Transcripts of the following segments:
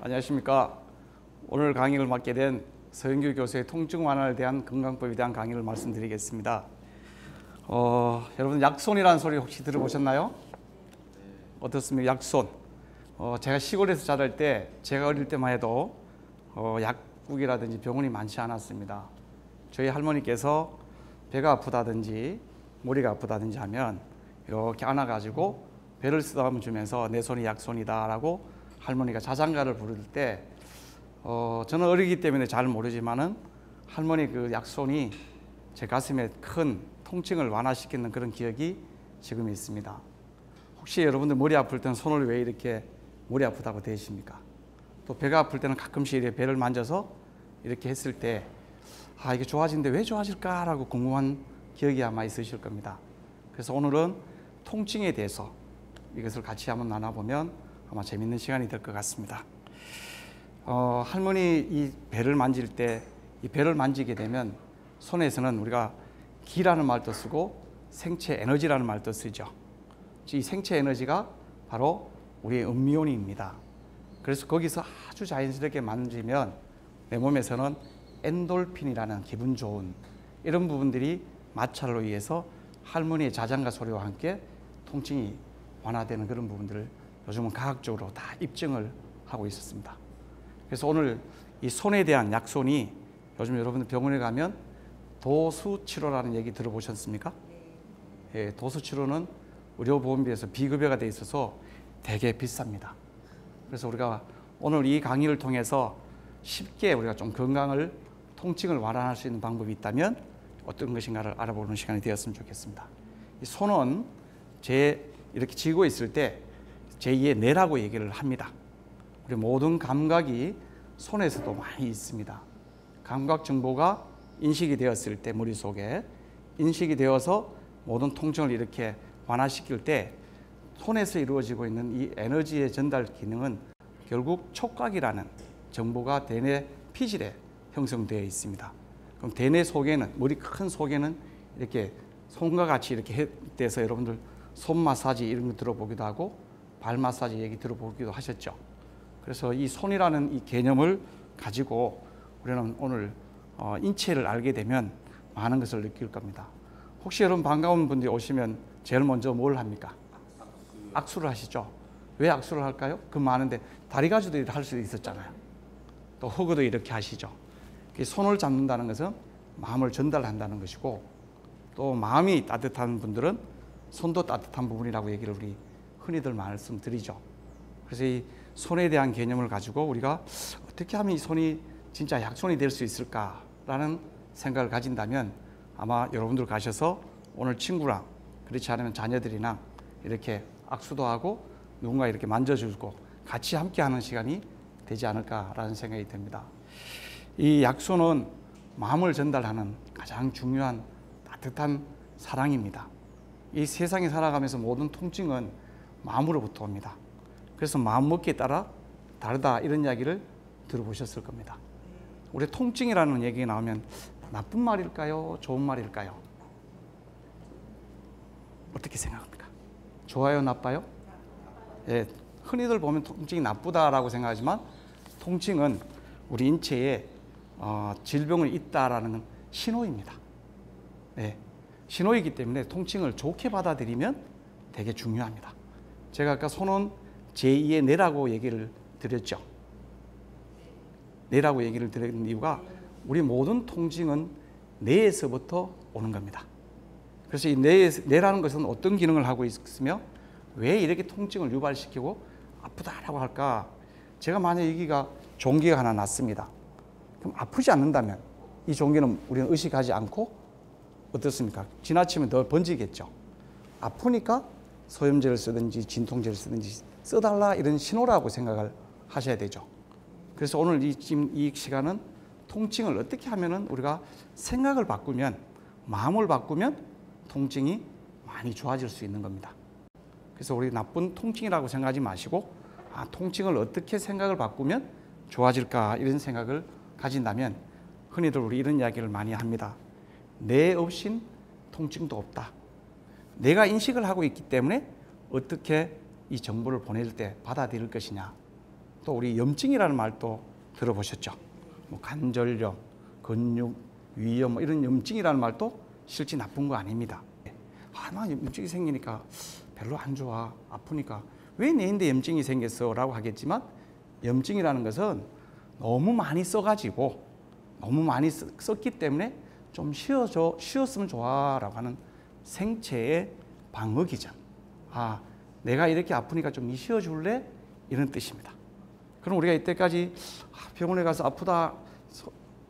안녕하십니까. 오늘 강의를 맡게 된 서영규 교수의 통증 완화에 대한 건강법에 대한 강의를 말씀드리겠습니다. 여러분 약손이라는 소리 혹시 들어보셨나요? 어떻습니까? 약손. 제가 시골에서 자랄 때, 제가 어릴 때만 해도 약국이라든지 병원이 많지 않았습니다. 저희 할머니께서 배가 아프다든지 머리가 아프다든지 하면 이렇게 안아가지고 배를 쓰다듬어 주면서 내 손이 약손이다 라고 할머니가 자장가를 부를 때 저는 어리기 때문에 잘 모르지만은 할머니 그 약손이 제 가슴에 큰 통증을 완화시키는 그런 기억이 지금 있습니다. 혹시 여러분들 머리 아플 때는 손을 왜 이렇게 머리 아프다고 대십니까? 또 배가 아플 때는 가끔씩 이렇게 배를 만져서 이렇게 했을 때 이게 좋아지는데 왜 좋아질까라고 궁금한 기억이 아마 있으실 겁니다. 그래서 오늘은 통증에 대해서 이것을 같이 한번 나눠보면 아마 재밌는 시간이 될 것 같습니다. 할머니 이 배를 만질 때, 이 배를 만지게 되면 손에서는 우리가 기라는 말도 쓰고 생체 에너지라는 말도 쓰죠. 이 생체 에너지가 바로 우리의 음미온입니다. 그래서 거기서 아주 자연스럽게 만지면 내 몸에서는 엔돌핀이라는 기분 좋은 이런 부분들이 마찰로 의해서 할머니의 자장가 소리와 함께 통증이 완화되는 그런 부분들을 요즘은 과학적으로 다 입증을 하고 있었습니다. 그래서 오늘 이 손에 대한 약손이 요즘 여러분들 병원에 가면 도수치료라는 얘기 들어보셨습니까? 예, 도수치료는 의료보험비에서 비급여가 돼 있어서 되게 비쌉니다. 그래서 우리가 오늘 이 강의를 통해서 쉽게 우리가 좀 건강을, 통증을 완화할 수 있는 방법이 있다면 어떤 것인가를 알아보는 시간이 되었으면 좋겠습니다. 이 손은 이렇게 쥐고 있을 때 제2의 뇌라고 얘기를 합니다. 우리 모든 감각이 손에서도 많이 있습니다. 감각 정보가 인식이 되었을 때 머릿속에 인식이 되어서 모든 통증을 이렇게 완화시킬 때 손에서 이루어지고 있는 이 에너지의 전달 기능은 결국 촉각이라는 정보가 대뇌 피질에 형성되어 있습니다. 그럼 대뇌 속에는, 머리 큰 속에는 이렇게 손과 같이 이렇게 돼서 여러분들 손 마사지 이런 거 들어보기도 하고 발 마사지 얘기 들어보기도 하셨죠. 그래서 이 손이라는 이 개념을 가지고 우리는 오늘 인체를 알게 되면 많은 것을 느낄 겁니다. 혹시 여러분 반가운 분들이 오시면 제일 먼저 뭘 합니까? 악수를 하시죠. 왜 악수를 할까요? 그 많은데 다리 가지도 할 수도 있었잖아요. 또 허그도 이렇게 하시죠. 손을 잡는다는 것은 마음을 전달한다는 것이고, 또 마음이 따뜻한 분들은 손도 따뜻한 부분이라고 얘기를 우리 흔히들 말씀드리죠. 그래서 이 손에 대한 개념을 가지고 우리가 어떻게 하면 이 손이 진짜 약손이 될 수 있을까라는 생각을 가진다면 아마 여러분들 가셔서 오늘 친구랑, 그렇지 않으면 자녀들이랑 이렇게 악수도 하고 누군가 이렇게 만져주고 같이 함께하는 시간이 되지 않을까라는 생각이 듭니다. 이 약손은 마음을 전달하는 가장 중요한 따뜻한 사랑입니다. 이 세상에 살아가면서 모든 통증은 마음으로부터 옵니다. 그래서 마음먹기에 따라 다르다 이런 이야기를 들어보셨을 겁니다. 우리 통증이라는 얘기가 나오면 나쁜 말일까요? 좋은 말일까요? 어떻게 생각합니까? 좋아요? 나빠요? 예, 흔히들 보면 통증이 나쁘다라고 생각하지만 통증은 우리 인체에 질병이 있다라는 신호입니다. 네, 신호이기 때문에 통증을 좋게 받아들이면 되게 중요합니다. 제가 아까 손은 제2의 뇌라고 얘기를 드렸죠. 뇌라고 얘기를 드린 이유가 우리 모든 통증은 뇌에서부터 오는 겁니다. 그래서 이 뇌라는 것은 어떤 기능을 하고 있으며 왜 이렇게 통증을 유발시키고 아프다라고 할까? 제가 만약 여기가 종기가 하나 났습니다. 그럼 아프지 않는다면 이 종기는 우리는 의식하지 않고 어떻습니까? 지나치면 더 번지겠죠. 아프니까 소염제를 쓰든지 진통제를 쓰든지 써달라 이런 신호라고 생각을 하셔야 되죠. 그래서 오늘 이 시간은 통증을 어떻게 하면은 우리가 생각을 바꾸면, 마음을 바꾸면 통증이 많이 좋아질 수 있는 겁니다. 그래서 우리 나쁜 통증이라고 생각하지 마시고 통증을 어떻게 생각을 바꾸면 좋아질까 이런 생각을 가진다면 흔히들 우리 이런 이야기를 많이 합니다. 뇌 없인 통증도 없다. 내가 인식을 하고 있기 때문에 어떻게 이 정보를 보낼 때 받아들일 것이냐. 또 우리 염증이라는 말도 들어보셨죠? 뭐 관절염, 근육, 위염 뭐 이런 염증이라는 말도 실제 나쁜 거 아닙니다. 나 염증이 생기니까 별로 안 좋아, 아프니까 왜 내인데 염증이 생겼어? 라고 하겠지만 염증이라는 것은 너무 많이 써가지고 너무 많이 썼기 때문에 좀 쉬었으면 좋아 라고 하는 생체의 방어기전. 내가 이렇게 아프니까 좀 쉬어줄래? 이런 뜻입니다. 그럼 우리가 이때까지 병원에 가서 아프다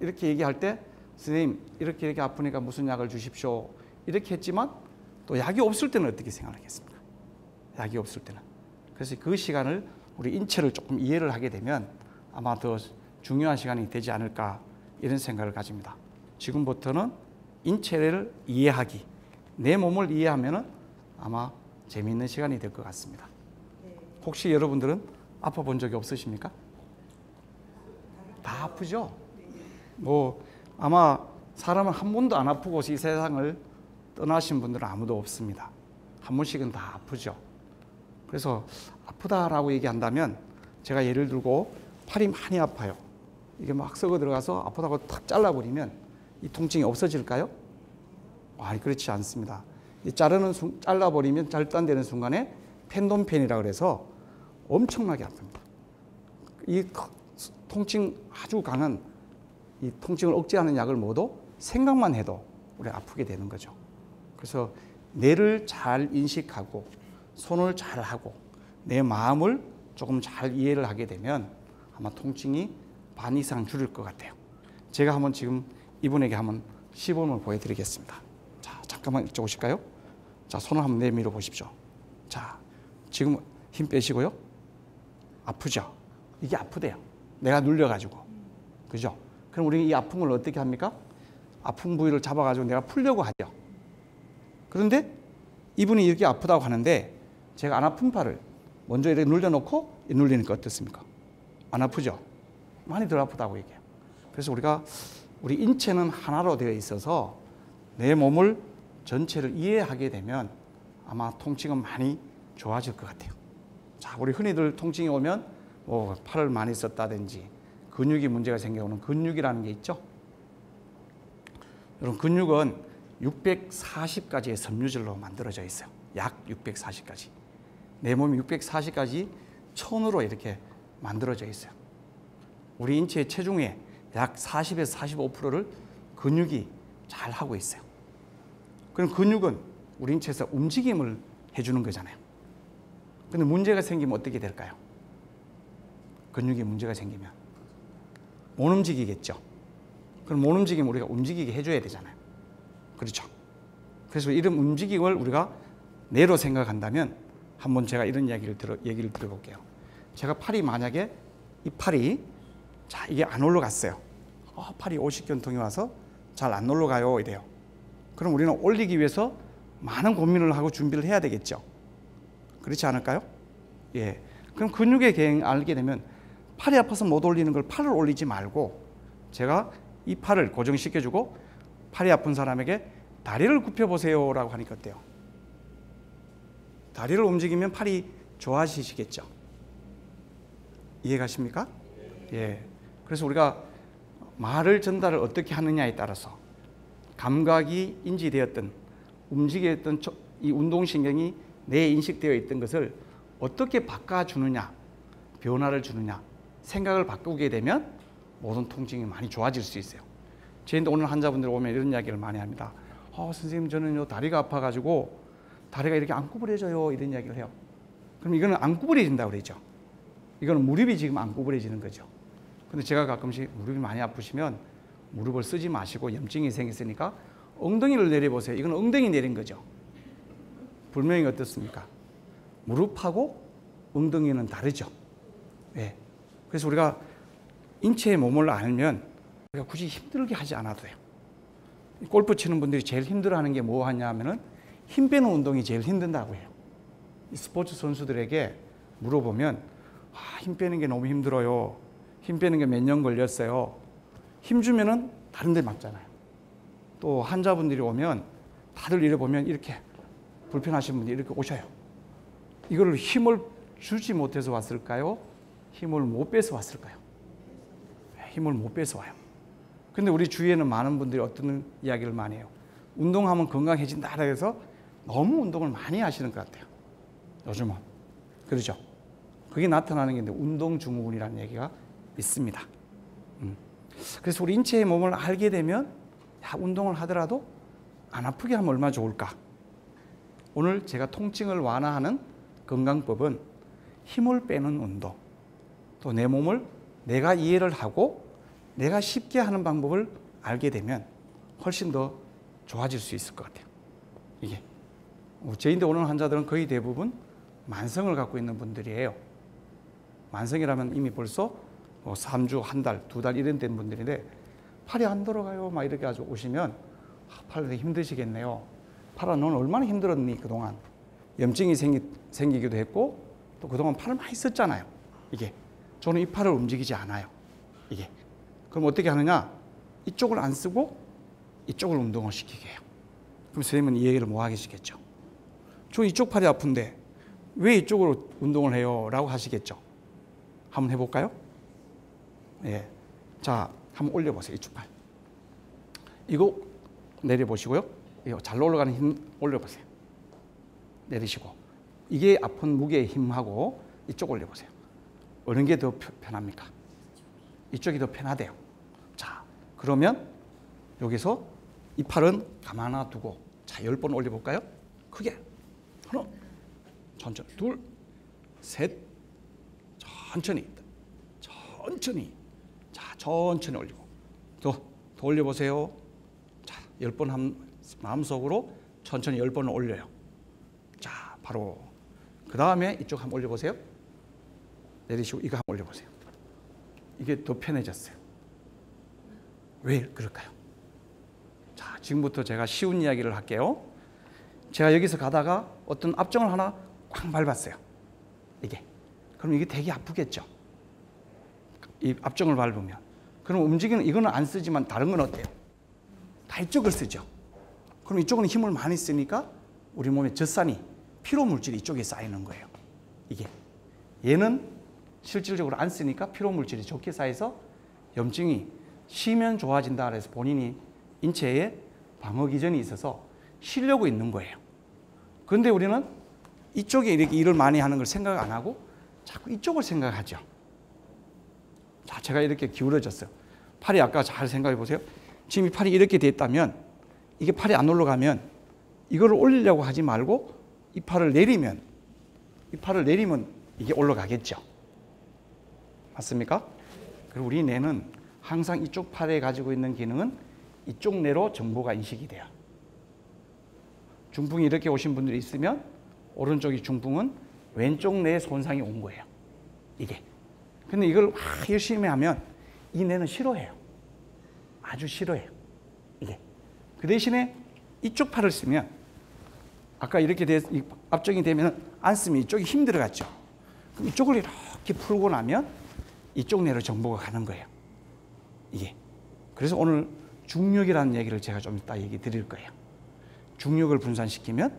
이렇게 얘기할 때 선생님 이렇게 아프니까 무슨 약을 주십시오 이렇게 했지만 또 약이 없을 때는 어떻게 생각하겠습니까? 약이 없을 때는. 그래서 그 시간을 우리 인체를 조금 이해를 하게 되면 아마 더 중요한 시간이 되지 않을까 이런 생각을 가집니다. 지금부터는 인체를 이해하기, 내 몸을 이해하면 아마 재미있는 시간이 될 것 같습니다. 혹시 여러분들은 아파 본 적이 없으십니까? 다 아프죠? 뭐 아마 사람은 한 번도 안 아프고 이 세상을 떠나신 분들은 아무도 없습니다. 한 번씩은 다 아프죠. 그래서 아프다라고 얘기한다면 제가 예를 들고 팔이 많이 아파요. 이게 막 썩어 들어가서 아프다고 탁 잘라버리면 이 통증이 없어질까요? 그렇지 않습니다. 잘라버리면 절단되는 순간에 펜돈펜이라고 그래서 엄청나게 아픕니다. 이 통증 아주 강한 이 통증을 억제하는 약을 먹어도 생각만 해도 우리 아프게 되는 거죠. 그래서 뇌를 잘 인식하고 손을 잘 하고 내 마음을 조금 잘 이해를 하게 되면 아마 통증이 반 이상 줄일 것 같아요. 제가 한번 지금 이분에게 한번 시범을 보여드리겠습니다. 자, 잠깐만 이쪽 오실까요? 자, 손을 한번 내밀어 보십시오. 자, 지금 힘 빼시고요. 아프죠? 이게 아프대요. 내가 눌려가지고. 그죠? 그럼 우리 이 아픈 걸 어떻게 합니까? 아픈 부위를 잡아가지고 내가 풀려고 하죠. 그런데 이분이 이렇게 아프다고 하는데 제가 안 아픈 팔을 먼저 이렇게 눌려놓고 눌리니까 어떻습니까? 안 아프죠? 많이 덜 아프다고 얘기해요. 그래서 우리 인체는 하나로 되어 있어서 내 몸을 전체를 이해하게 되면 아마 통증은 많이 좋아질 것 같아요. 자, 우리 흔히들 통증이 오면 뭐 팔을 많이 썼다든지 근육이 문제가 생겨오는 근육이라는 게 있죠. 여러분 근육은 640가지의 섬유질로 만들어져 있어요. 약 640가지. 내 몸이 640가지 천으로 이렇게 만들어져 있어요. 우리 인체의 체중의 약 40에서 45%를 근육이 잘 하고 있어요. 그럼 근육은 우리 인체에서 움직임을 해주는 거잖아요. 근데 문제가 생기면 어떻게 될까요? 근육에 문제가 생기면 못 움직이겠죠. 그럼 못 움직이면 우리가 움직이게 해줘야 되잖아요. 그렇죠. 그래서 이런 움직임을 우리가 뇌로 생각한다면 한번 제가 이런 얘기를 들어볼게요. 제가 팔이 만약에 이 팔이 자 이게 안 올라갔어요. 팔이 오십견통이 와서 잘 안 올라가요 이래요. 그럼 우리는 올리기 위해서 많은 고민을 하고 준비를 해야 되겠죠. 그렇지 않을까요? 예. 그럼 근육의 개행 알게 되면 팔이 아파서 못 올리는 걸 팔을 올리지 말고 제가 이 팔을 고정시켜주고 팔이 아픈 사람에게 다리를 굽혀보세요라고 하니까 어때요? 다리를 움직이면 팔이 좋아지시겠죠? 이해가십니까? 예. 그래서 우리가 말을 전달을 어떻게 하느냐에 따라서 감각이 인지되었던 움직였던 이 운동신경이 뇌에 인식되어 있던 것을 어떻게 바꿔주느냐, 변화를 주느냐, 생각을 바꾸게 되면 모든 통증이 많이 좋아질 수 있어요. 저희도 오늘 환자분들 오면 이런 이야기를 많이 합니다. 선생님 저는 다리가 아파가지고 다리가 이렇게 안 구부려져요 이런 이야기를 해요. 그럼 이거는 안 구부려진다고 그러죠. 이거는 무릎이 지금 안 구부려지는 거죠. 근데 제가 가끔씩 무릎이 많이 아프시면 무릎을 쓰지 마시고 염증이 생겼으니까 엉덩이를 내려보세요. 이건 엉덩이 내린 거죠. 불명이 어떻습니까? 무릎하고 엉덩이는 다르죠. 네. 그래서 우리가 인체의 몸을 알면 우리가 굳이 힘들게 하지 않아도 돼요. 골프 치는 분들이 제일 힘들어하는 게 뭐 하냐면은 힘 빼는 운동이 제일 힘든다고 해요. 이 스포츠 선수들에게 물어보면 힘 빼는 게 너무 힘들어요. 힘 빼는 게 몇 년 걸렸어요. 힘 주면은 다른 데 맞잖아요. 또 환자분들이 오면 다들 이래 보면 이렇게 불편하신 분들이 이렇게 오셔요. 이거를 힘을 주지 못해서 왔을까요? 힘을 못 빼서 왔을까요? 힘을 못 빼서 와요. 근데 우리 주위에는 많은 분들이 어떤 이야기를 많이 해요. 운동하면 건강해진다 해서 너무 운동을 많이 하시는 것 같아요. 요즘은. 그렇죠? 그게 나타나는 게 운동 증후군이라는 얘기가 있습니다. 그래서 우리 인체의 몸을 알게 되면 운동을 하더라도 안 아프게 하면 얼마나 좋을까? 오늘 제가 통증을 완화하는 건강법은 힘을 빼는 운동, 또 내 몸을 내가 이해를 하고 내가 쉽게 하는 방법을 알게 되면 훨씬 더 좋아질 수 있을 것 같아요. 이게 저희인데 오는 환자들은 거의 대부분 만성을 갖고 있는 분들이에요. 만성이라면 이미 벌써 3주, 한 달, 2달 이런 된 분들인데 팔이 안 돌아가요 막 이렇게 가지고 오시면 팔 되게 힘드시겠네요. 팔아 너는 얼마나 힘들었니 그동안. 염증이 생기기도 했고 또 그동안 팔을 많이 썼잖아요. 이게 저는 이 팔을 움직이지 않아요. 이게 그럼 어떻게 하느냐, 이쪽을 안 쓰고 이쪽을 운동을 시키게 해요. 그럼 선생님은 이 얘기를 뭐 하시겠죠? 저 이쪽 팔이 아픈데 왜 이쪽으로 운동을 해요? 라고 하시겠죠. 한번 해볼까요? 예. 자, 한번 올려보세요. 이쪽 팔. 이거 내려보시고요. 이거 잘 올라가는 힘 올려보세요. 내리시고. 이게 아픈 무게의 힘하고 이쪽 올려보세요. 어느 게 더 편합니까? 이쪽이 더 편하대요. 자, 그러면 여기서 이 팔은 가만히 두고 자, 10번 올려볼까요? 크게. 하나, 천천히. 둘, 셋, 천천히. 천천히. 자, 천천히 올리고. 더 올려보세요. 자, 10번 마음속으로 천천히 10번을 올려요. 자, 바로 그 다음에 이쪽 한번 올려보세요. 내리시고 이거 한번 올려보세요. 이게 더 편해졌어요. 왜 그럴까요? 자, 지금부터 제가 쉬운 이야기를 할게요. 제가 여기서 가다가 어떤 압정을 하나 꽉 밟았어요. 이게. 그럼 이게 되게 아프겠죠? 이 압정을 밟으면. 그럼 움직이는 이거는 안 쓰지만 다른 건 어때요? 다 이쪽을 쓰죠. 그럼 이쪽은 힘을 많이 쓰니까 우리 몸에 젖산이 피로 물질이 이쪽에 쌓이는 거예요. 이게. 얘는 실질적으로 안 쓰니까 피로 물질이 좋게 쌓여서 염증이 쉬면 좋아진다 그래서 본인이 인체에 방어 기전이 있어서 쉬려고 있는 거예요. 그런데 우리는 이쪽에 이렇게 일을 많이 하는 걸 생각 안 하고 자꾸 이쪽을 생각하죠. 자, 제가 이렇게 기울어졌어요. 팔이 아까 잘 생각해 보세요. 지금 이 팔이 이렇게 돼 있다면 이게 팔이 안 올라가면 이거를 올리려고 하지 말고 이 팔을 내리면 이게 올라가겠죠. 맞습니까? 그리고 우리 뇌는 항상 이쪽 팔에 가지고 있는 기능은 이쪽 뇌로 정보가 인식이 돼요. 중풍이 이렇게 오신 분들이 있으면 오른쪽이 중풍은 왼쪽 뇌에 손상이 온 거예요. 이게. 근데 이걸 막 열심히 하면 이 뇌는 싫어해요. 아주 싫어해요. 이게. 그 대신에 이쪽 팔을 쓰면 아까 이렇게 압정이 되면 안 쓰면 이쪽이 힘 들어갔죠. 그럼 이쪽을 이렇게 풀고 나면 이쪽 뇌로 정보가 가는 거예요. 이게. 그래서 오늘 중력이라는 얘기를 제가 좀 이따 얘기 드릴 거예요. 중력을 분산시키면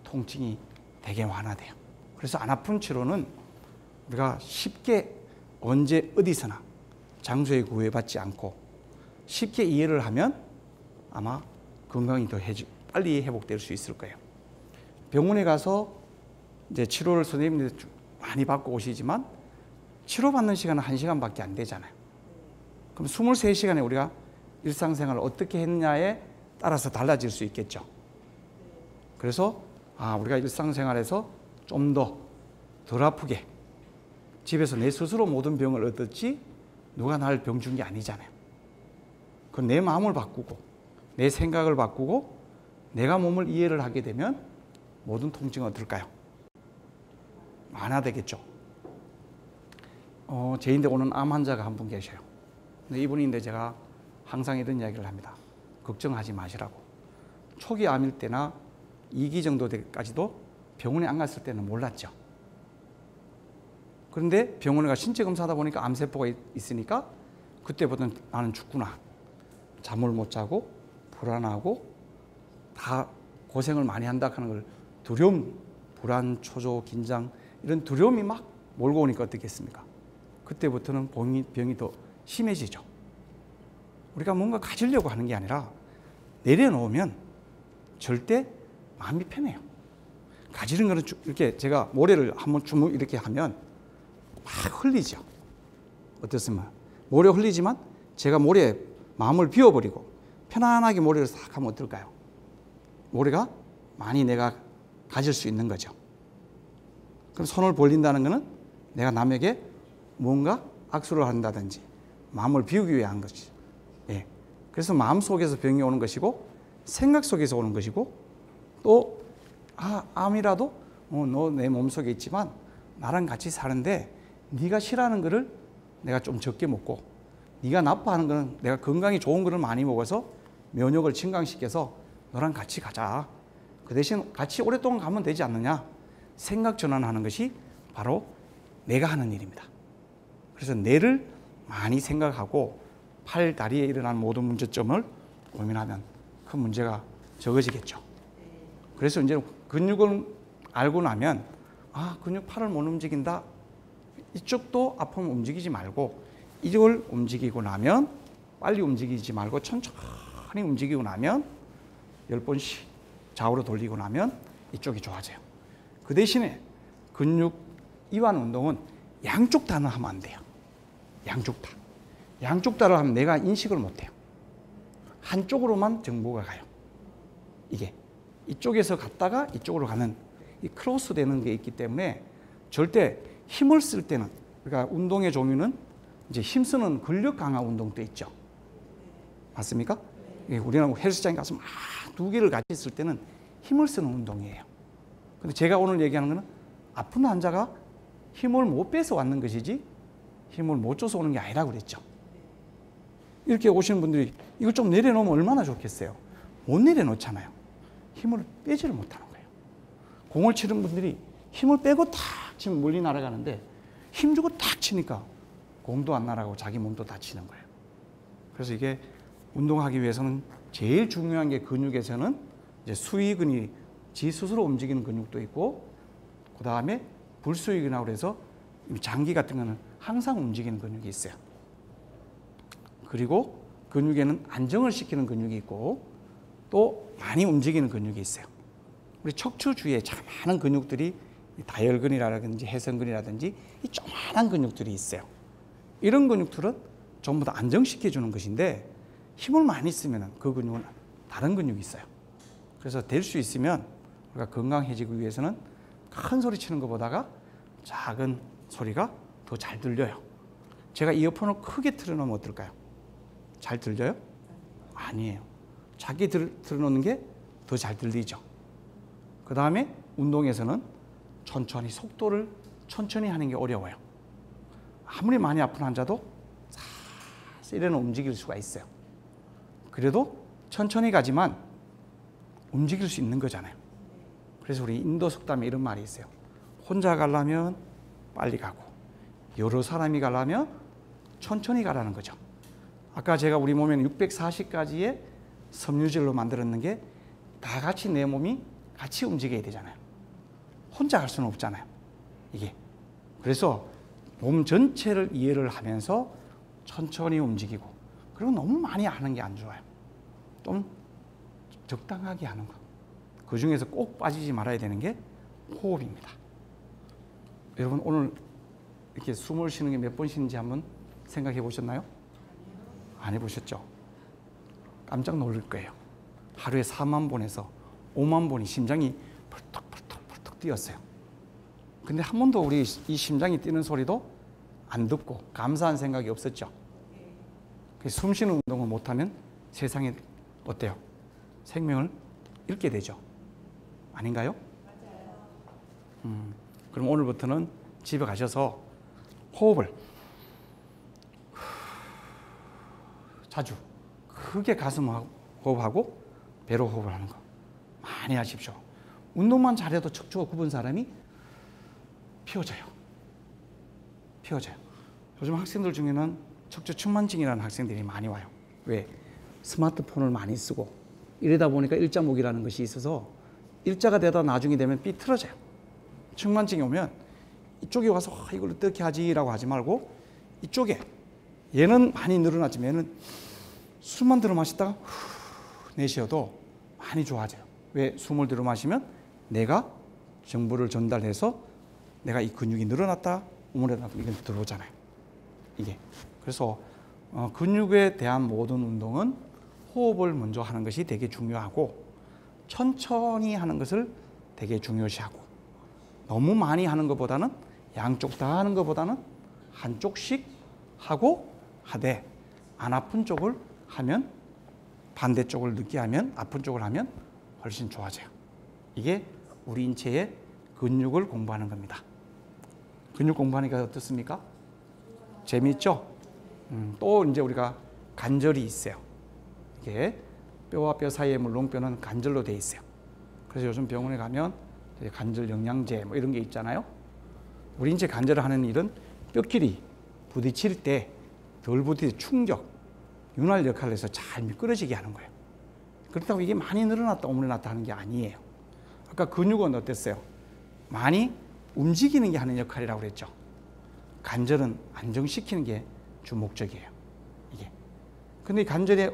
통증이 되게 완화돼요. 그래서 안 아픈 치료는 우리가 쉽게 언제 어디서나 장소에 구애받지 않고 쉽게 이해를 하면 아마 건강이 더 빨리 회복될 수 있을 거예요. 병원에 가서 이제 치료를 선생님들 많이 받고 오시지만 치료받는 시간은 1시간밖에 안 되잖아요. 그럼 23시간에 우리가 일상생활을 어떻게 했냐에 따라서 달라질 수 있겠죠. 그래서 우리가 일상생활에서 좀 더 덜 아프게 집에서 내 스스로 모든 병을 얻었지 누가 날 병 준 게 아니잖아요. 그건 내 마음을 바꾸고 내 생각을 바꾸고 내가 몸을 이해를 하게 되면 모든 통증은 어떨까요? 완화되겠죠. 제인데 오는 암 환자가 한 분 계셔요. 근데 이분인데 제가 항상 이런 이야기를 합니다. 걱정하지 마시라고. 초기 암일 때나 2기 정도까지도 병원에 안 갔을 때는 몰랐죠. 그런데 병원에 가 신체 검사하다 보니까 암세포가 있으니까 그때부터는 나는 죽구나. 잠을 못 자고 불안하고 다 고생을 많이 한다 하는 걸 두려움, 불안, 초조, 긴장 이런 두려움이 막 몰고 오니까 어떻겠습니까? 그때부터는 병이 더 심해지죠. 우리가 뭔가 가지려고 하는 게 아니라 내려놓으면 절대 마음이 편해요. 가지는 거는 이렇게 제가 모래를 한번 주먹 이렇게 하면 막 흘리죠. 어떻습니까? 모래 흘리지만 제가 모래에 마음을 비워버리고 편안하게 모래를 싹 하면 어떨까요? 모래가 많이 내가 가질 수 있는 거죠. 그럼 손을 벌린다는 것은 내가 남에게 뭔가 악수를 한다든지 마음을 비우기 위해 한 것이죠. 예. 그래서 마음 속에서 병이 오는 것이고 생각 속에서 오는 것이고 또 암이라도 너 내 몸속에 있지만 나랑 같이 사는데 네가 싫어하는 거를 내가 좀 적게 먹고 네가 나빠하는 거는 내가 건강이 좋은 거를 많이 먹어서 면역을 증강시켜서 너랑 같이 가자. 그 대신 같이 오랫동안 가면 되지 않느냐. 생각 전환하는 것이 바로 내가 하는 일입니다. 그래서 뇌를 많이 생각하고 팔, 다리에 일어나는 모든 문제점을 고민하면 그 문제가 적어지겠죠. 그래서 이제 근육을 알고 나면 근육 팔을 못 움직인다. 이쪽도 아프면 움직이지 말고 이걸 움직이고 나면 빨리 움직이지 말고 천천히 움직이고 나면 10번씩 좌우로 돌리고 나면 이쪽이 좋아져요. 그 대신에 근육 이완 운동은 양쪽 다는 하면 안 돼요. 양쪽 다. 양쪽 다를 하면 내가 인식을 못 해요. 한쪽으로만 정보가 가요. 이게 이쪽에서 갔다가 이쪽으로 가는 이 크로스 되는 게 있기 때문에 절대 힘을 쓸 때는 그러니까 운동의 종류는 이제 힘쓰는 근력 강화 운동도 있죠. 맞습니까? 우리는 헬스장에 가서 막 두 개를 같이 쓸 때는 힘을 쓰는 운동이에요. 근데 제가 오늘 얘기하는 거는 아픈 환자가 힘을 못 빼서 왔는 것이지 힘을 못 줘서 오는 게 아니라고 그랬죠. 이렇게 오시는 분들이 이걸 좀 내려놓으면 얼마나 좋겠어요. 못 내려놓잖아요. 힘을 빼지를 못하는 거예요. 공을 치는 분들이 힘을 빼고 탁 치면 멀리 날아가는데 힘 주고 탁 치니까 공도 안 날아가고 자기 몸도 다치는 거예요. 그래서 이게 운동하기 위해서는 제일 중요한 게 근육에서는 이제 수위근이 지 스스로 움직이는 근육도 있고 그 다음에 불수위근이라고 해서 장기 같은 거는 항상 움직이는 근육이 있어요. 그리고 근육에는 안정을 시키는 근육이 있고 또 많이 움직이는 근육이 있어요. 우리 척추 주위에 참 많은 근육들이 다혈근이라든지 해성근이라든지 이 조그만한 근육들이 있어요. 이런 근육들은 전부 다 안정시켜 주는 것인데 힘을 많이 쓰면 그 근육은 다른 근육이 있어요. 그래서 될 수 있으면 우리가 건강해지기 위해서는 큰 소리 치는 것보다가 작은 소리가 더 잘 들려요. 제가 이어폰을 크게 틀어놓으면 어떨까요? 잘 들려요? 아니에요. 작게 틀어놓는 게 더 잘 들리죠. 그 다음에 운동에서는 천천히 속도를 천천히 하는 게 어려워요. 아무리 많이 아픈 환자도 이래는 움직일 수가 있어요. 그래도 천천히 가지만 움직일 수 있는 거잖아요. 그래서 우리 인도 속담에 이런 말이 있어요. 혼자 가려면 빨리 가고 여러 사람이 가려면 천천히 가라는 거죠. 아까 제가 우리 몸에는 640가지의 섬유질로 만들었는 게 다 같이 내 몸이 같이 움직여야 되잖아요. 혼자 갈 수는 없잖아요. 이게. 그래서 몸 전체를 이해를 하면서 천천히 움직이고 그리고 너무 많이 하는 게 안 좋아요. 좀 적당하게 하는 거. 그 중에서 꼭 빠지지 말아야 되는 게 호흡입니다. 여러분 오늘 이렇게 숨을 쉬는 게 몇 번 쉬는지 한번 생각해 보셨나요? 안 해보셨죠? 깜짝 놀랄 거예요. 하루에 4만 번에서 5만 번이 심장이 펄떡펄떡 뛰었어요. 근데 한 번도 우리 이 심장이 뛰는 소리도 안 듣고 감사한 생각이 없었죠. 숨 쉬는 운동을 못하면 세상에 어때요? 생명을 잃게 되죠. 아닌가요? 맞아요. 그럼 오늘부터는 집에 가셔서 호흡을 자주 크게 가슴 호흡하고 배로 호흡을 하는 거 많이 하십시오. 운동만 잘해도 척추가 굽은 사람이 피어져요. 요즘 학생들 중에는 척추 측만증이라는 학생들이 많이 와요. 왜? 스마트폰을 많이 쓰고 이러다 보니까 일자목이라는 것이 있어서 일자가 되다 나중에 되면 삐뚤어져요. 측만증이 오면 이쪽에 와서 이걸 어떻게 하지라고 하지 말고 이쪽에 얘는 많이 늘어났지만 얘는 숨만 들어 마시다가 후 내쉬어도 많이 좋아져요. 왜? 숨을 들어 마시면 내가 정보를 전달해서 내가 이 근육이 늘어났다, 우물에다 이건 들어오잖아요. 이게. 그래서 근육에 대한 모든 운동은 호흡을 먼저 하는 것이 되게 중요하고 천천히 하는 것을 되게 중요시하고 너무 많이 하는 것보다는 양쪽 다 하는 것보다는 한쪽씩 하고 하되 안 아픈 쪽을 하면 반대쪽을 늦게 하면 아픈 쪽을 하면 훨씬 좋아져요. 이게 우리 인체의 근육을 공부하는 겁니다. 근육 공부하니까 어떻습니까? 재미있죠? 또 이제 우리가 관절이 있어요. 이게 뼈와 뼈 사이의 물렁뼈는 관절로 돼 있어요. 그래서 요즘 병원에 가면 관절 영양제 뭐 이런 게 있잖아요. 우리 인체 관절을 하는 일은 뼈끼리 부딪힐 때 덜 부딪힐 충격, 윤활 역할을 해서 잘 미끄러지게 하는 거예요. 그렇다고 이게 많이 늘어났다 오므려놨다 하는 게 아니에요. 아까 근육은 어땠어요? 많이 움직이는 게 하는 역할이라고 그랬죠. 관절은 안정시키는 게 주 목적이에요. 이게. 근데 관절이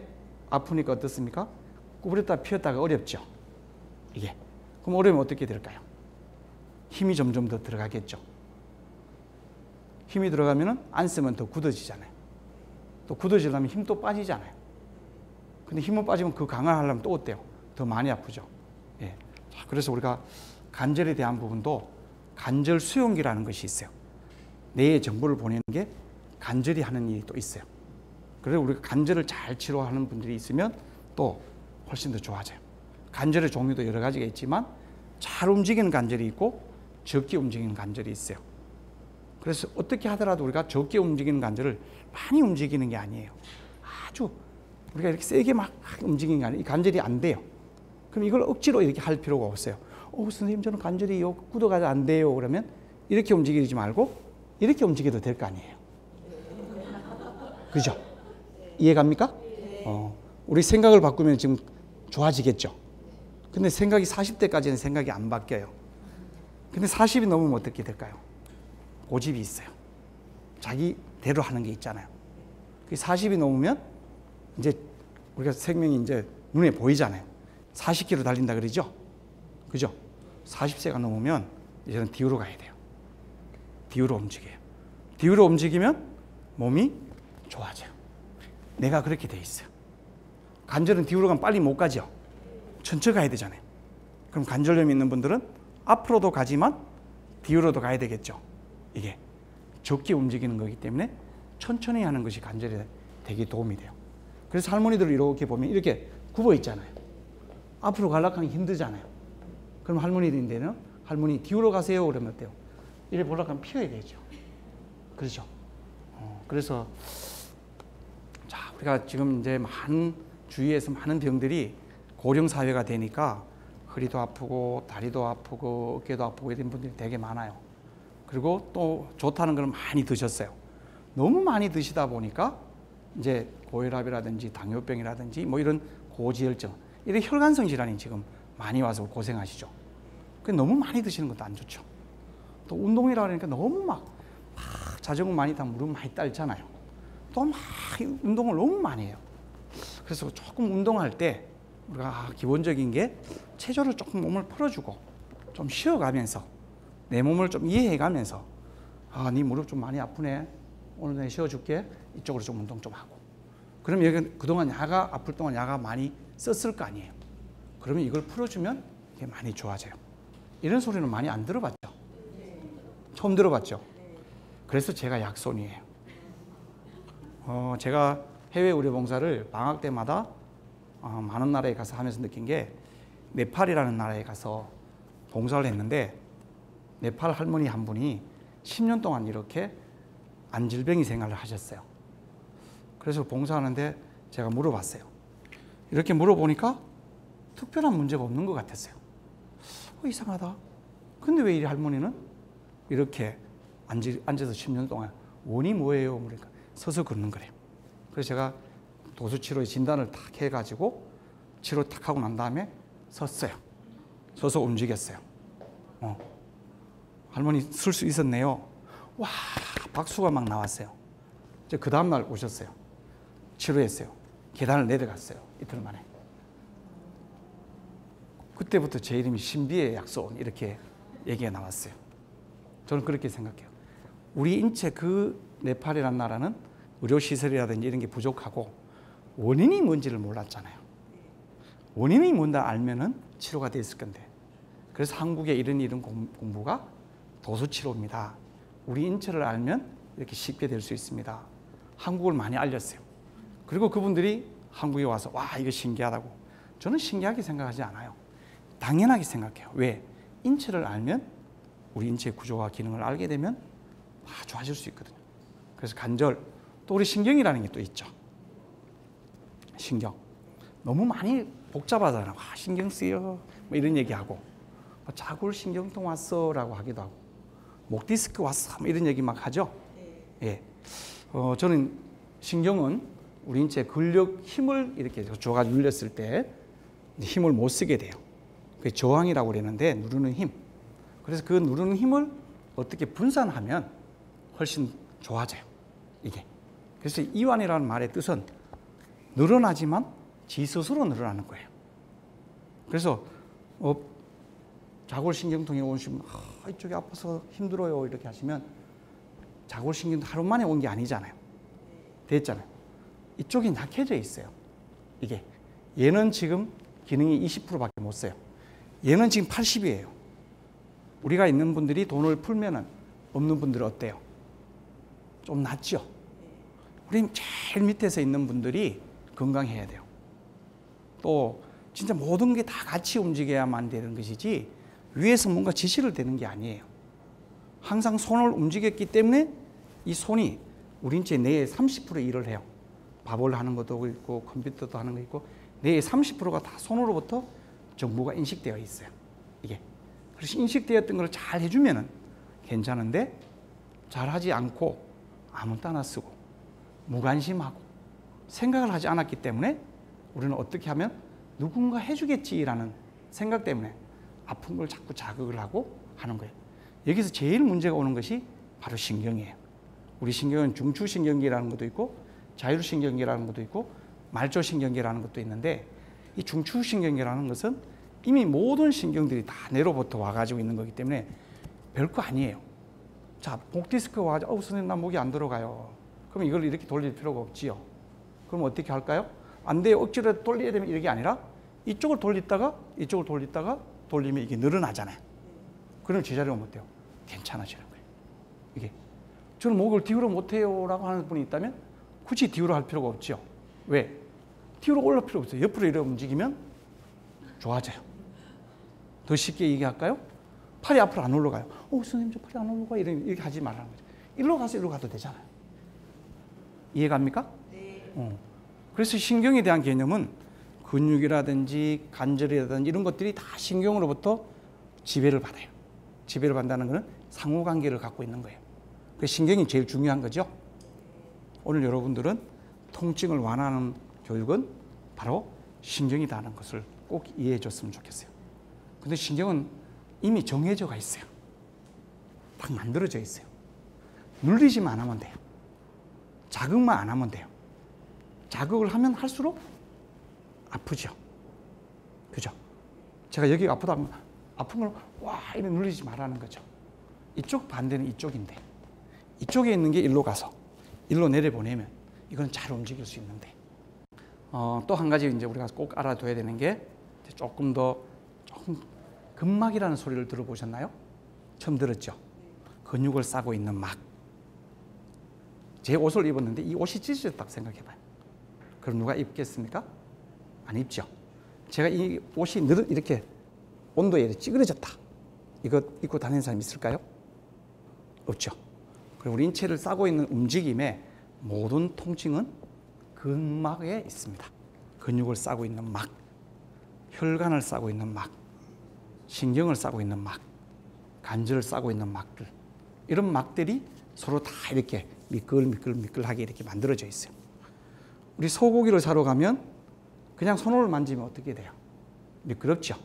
아프니까 어떻습니까? 구부렸다 펴었다가 어렵죠. 이게. 그럼 어려우면 어떻게 될까요? 힘이 점점 더 들어가겠죠. 힘이 들어가면은 안 쓰면 더 굳어지잖아요. 또 굳어지려면 힘도 빠지잖아요. 근데 힘은 빠지면 그 강화하려면 또 어때요? 더 많이 아프죠. 예. 자, 그래서 우리가 관절에 대한 부분도 관절 수용기라는 것이 있어요. 뇌에 정보를 보내는 게 관절이 하는 일이 또 있어요. 그래서 우리가 관절을 잘 치료하는 분들이 있으면 또 훨씬 더 좋아져요. 관절의 종류도 여러 가지가 있지만 잘 움직이는 관절이 있고 적게 움직이는 관절이 있어요. 그래서 어떻게 하더라도 우리가 적게 움직이는 관절을 많이 움직이는 게 아니에요. 아주 우리가 이렇게 세게 막 움직이는 게 아니에요. 이 관절이 안 돼요. 그럼 이걸 억지로 이렇게 할 필요가 없어요. 선생님 저는 관절이 굳어가지고 안 돼요. 그러면 이렇게 움직이지 말고 이렇게 움직여도 될 거 아니에요. 그죠? 이해갑니까? 우리 생각을 바꾸면 지금 좋아지겠죠. 근데 생각이 40대까지는 생각이 안 바뀌어요. 근데 40이 넘으면 어떻게 될까요? 고집이 있어요. 자기대로 하는 게 있잖아요. 40이 넘으면 이제 우리가 생명이 이제 눈에 보이잖아요. 40km 달린다 그러죠? 그죠? 40세가 넘으면 이제는 뒤로 가야 돼요. 뒤로 움직여요. 뒤로 움직이면 몸이 좋아져요. 내가 그렇게 돼 있어요. 관절은 뒤로 가면 빨리 못 가죠. 천천히 가야 되잖아요. 그럼 관절염 있는 분들은 앞으로도 가지만 뒤로도 가야 되겠죠. 이게 적게 움직이는 거기 때문에 천천히 하는 것이 관절에 되게 도움이 돼요. 그래서 할머니들 이렇게 보면 이렇게 굽어 있잖아요. 앞으로 가려고 하면 힘들잖아요. 그럼 할머니들인데는 할머니 뒤로 가세요 그러면 어때요? 이래 보려고 하면 피해야 되죠. 그렇죠. 그래서 자, 우리가 지금 이제 많은 주위에서 많은 병들이 고령 사회가 되니까 허리도 아프고 다리도 아프고 어깨도 아프고 이런 분들이 되게 많아요. 그리고 또 좋다는 걸 많이 드셨어요. 너무 많이 드시다 보니까 이제 고혈압이라든지 당뇨병이라든지 뭐 이런 고지혈증 이런 혈관성 질환이 지금 많이 와서 고생하시죠. 너무 많이 드시는 것도 안 좋죠. 또 운동이라 그러니까 너무 막 자전거 많이 타면 무릎 많이 딸잖아요. 또 막 운동을 너무 많이 해요. 그래서 조금 운동할 때 우리가 기본적인 게 체조를 조금 몸을 풀어주고 좀 쉬어가면서 내 몸을 좀 이해해가면서 네 무릎 좀 많이 아프네. 오늘 내가 쉬어줄게. 이쪽으로 좀 운동 좀 하고. 그럼 여기 그동안 야가 아플 동안 야가 많이 썼을 거 아니에요. 그러면 이걸 풀어주면 이게 많이 좋아져요. 이런 소리는 많이 안 들어봤죠? 처음 들어봤죠? 그래서 제가 약손이에요. 제가 해외 의료봉사를 방학 때마다 많은 나라에 가서 하면서 느낀 게 네팔이라는 나라에 가서 봉사를 했는데 네팔 할머니 한 분이 10년 동안 이렇게 안질병이 생활을 하셨어요. 그래서 봉사하는데 제가 물어봤어요. 이렇게 물어보니까 특별한 문제가 없는 것 같았어요. 이상하다. 근데 왜 이 할머니는 이렇게 앉아서 10년 동안 원인이 뭐예요? 그러니까 서서 걷는 거래요. 그래서 제가 도수치료의 진단을 탁 해가지고 치료 탁 하고 난 다음에 섰어요. 서서 움직였어요. 할머니 쓸 수 있었네요. 와, 박수가 막 나왔어요. 그 다음날 오셨어요. 치료했어요. 계단을 내려갔어요. 이틀 만에. 그때부터 제 이름이 신비의 약손 이렇게 얘기가 나왔어요. 저는 그렇게 생각해요. 우리 인체 그 네팔이라는 나라는 의료시설이라든지 이런 게 부족하고 원인이 뭔지를 몰랐잖아요. 원인이 뭔가 알면은 치료가 됐을 건데. 그래서 한국의 이런 공부가 도수치료입니다. 우리 인체를 알면 이렇게 쉽게 될 수 있습니다. 한국을 많이 알렸어요. 그리고 그분들이 한국에 와서 와 이거 신기하다고. 저는 신기하게 생각하지 않아요. 당연하게 생각해요. 왜? 인체를 알면 우리 인체의 구조와 기능을 알게 되면 다 좋아질 수 있거든요. 그래서 관절, 또 우리 신경이라는 게 또 있죠. 신경. 너무 많이 복잡하잖아요. 와, 신경 쓰여. 뭐 이런 얘기하고. 자골 신경통 왔어 라고 하기도 하고. 목 디스크 왔어. 뭐 이런 얘기 막 하죠. 예. 저는 신경은 우리 인체 근력 힘을 이렇게 줘가지고 눌렸을 때 힘을 못 쓰게 돼요. 그게 저항이라고 그러는데 누르는 힘. 그래서 그 누르는 힘을 어떻게 분산하면 훨씬 좋아져요. 이게. 그래서 이완이라는 말의 뜻은 늘어나지만 지 스스로 늘어나는 거예요. 그래서 자골신경통이 오시면 이쪽이 아파서 힘들어요 이렇게 하시면 자골신경통 하루 만에 온 게 아니잖아요. 됐잖아요. 이쪽이 약해져 있어요. 이게 얘는 지금 기능이 20%밖에 못 써요. 얘는 지금 80이에요. 우리가 있는 분들이 돈을 풀면은 없는 분들은 어때요? 좀 낫죠? 우리 제일 밑에서 있는 분들이 건강해야 돼요. 또 진짜 모든 게 다 같이 움직여야만 되는 것이지 위에서 뭔가 지시를 되는 게 아니에요. 항상 손을 움직였기 때문에 이 손이 우리 인체 뇌의 30% 일을 해요. 밥을 하는 것도 있고 컴퓨터도 하는 거 있고 뇌의 30%가 다 손으로부터 정보가 인식되어 있어요. 이게. 그래서 인식되었던 걸 잘 해주면은 괜찮은데 잘 하지 않고 아무 따나 쓰고 무관심하고 생각을 하지 않았기 때문에 우리는 어떻게 하면 누군가 해주겠지라는 생각 때문에 아픈 걸 자꾸 자극을 하고 하는 거예요. 여기서 제일 문제가 오는 것이 바로 신경이에요. 우리 신경은 중추신경계라는 것도 있고 자율신경계라는 것도 있고 말초신경계라는 것도 있는데 이 중추신경계라는 것은 이미 모든 신경들이 다 뇌로부터 와가지고 있는 거기 때문에 별거 아니에요. 자, 목 디스크가 와가지고 선생님 나 목이 안 들어가요. 그럼 이걸 이렇게 돌릴 필요가 없지요. 그럼 어떻게 할까요? 안 돼요. 억지로 돌려야 되면 이게 아니라 이쪽을 돌리다가 이쪽을 돌리다가 돌리면 이게 늘어나잖아요. 그럼 제자리가 못 돼요. 괜찮아지는 거예요. 이게 저는 목을 뒤로 못해요 라고 하는 분이 있다면 굳이 뒤로 할 필요가 없죠. 왜? 뒤로 올릴 필요 없어요. 옆으로 이렇게 움직이면 좋아져요. 더 쉽게 얘기할까요? 팔이 앞으로 안 올라가요. 선생님 저 팔이 안 올라가 이렇게 하지 말라는 거죠. 일로 가서 일로 가도 되잖아요. 이해갑니까? 네. 그래서 신경에 대한 개념은 근육이라든지 관절이라든지 이런 것들이 다 신경으로부터 지배를 받아요. 지배를 받는다는 것은 상호관계를 갖고 있는 거예요. 그 신경이 제일 중요한 거죠. 오늘 여러분들은 통증을 완화하는 교육은 바로 신경이라는 것을 꼭 이해해 줬으면 좋겠어요. 근데 신경은 이미 정해져가 있어요. 딱 만들어져 있어요. 눌리지만 안 하면 돼요. 자극만 안 하면 돼요. 자극을 하면 할수록 아프죠. 그죠? 제가 여기가 아프다 하면 아픈 걸 와 이렇게 눌리지 말라는 거죠. 이쪽 반대는 이쪽인데 이쪽에 있는 게 일로 가서 일로 내려보내면 이건 잘 움직일 수 있는데 또 한 가지 이제 우리가 꼭 알아둬야 되는 게 조금 근막이라는 소리를 들어보셨나요? 처음 들었죠? 근육을 싸고 있는 막. 제 옷을 입었는데 이 옷이 찢어졌다고 생각해봐요. 그럼 누가 입겠습니까? 안 입죠. 제가 이 옷이 이렇게 온도에 찌그러졌다. 이거 입고 다니는 사람 있을까요? 없죠. 그리고 우리 인체를 싸고 있는 움직임의 모든 통증은 근막에 있습니다. 근육을 싸고 있는 막, 혈관을 싸고 있는 막, 신경을 싸고 있는 막, 관절을 싸고 있는 막들, 이런 막들이 서로 다 이렇게 미끌미끌하게 이렇게 만들어져 있어요. 우리 소고기를 사러 가면 그냥 손으로 만지면 어떻게 돼요? 미끄럽죠?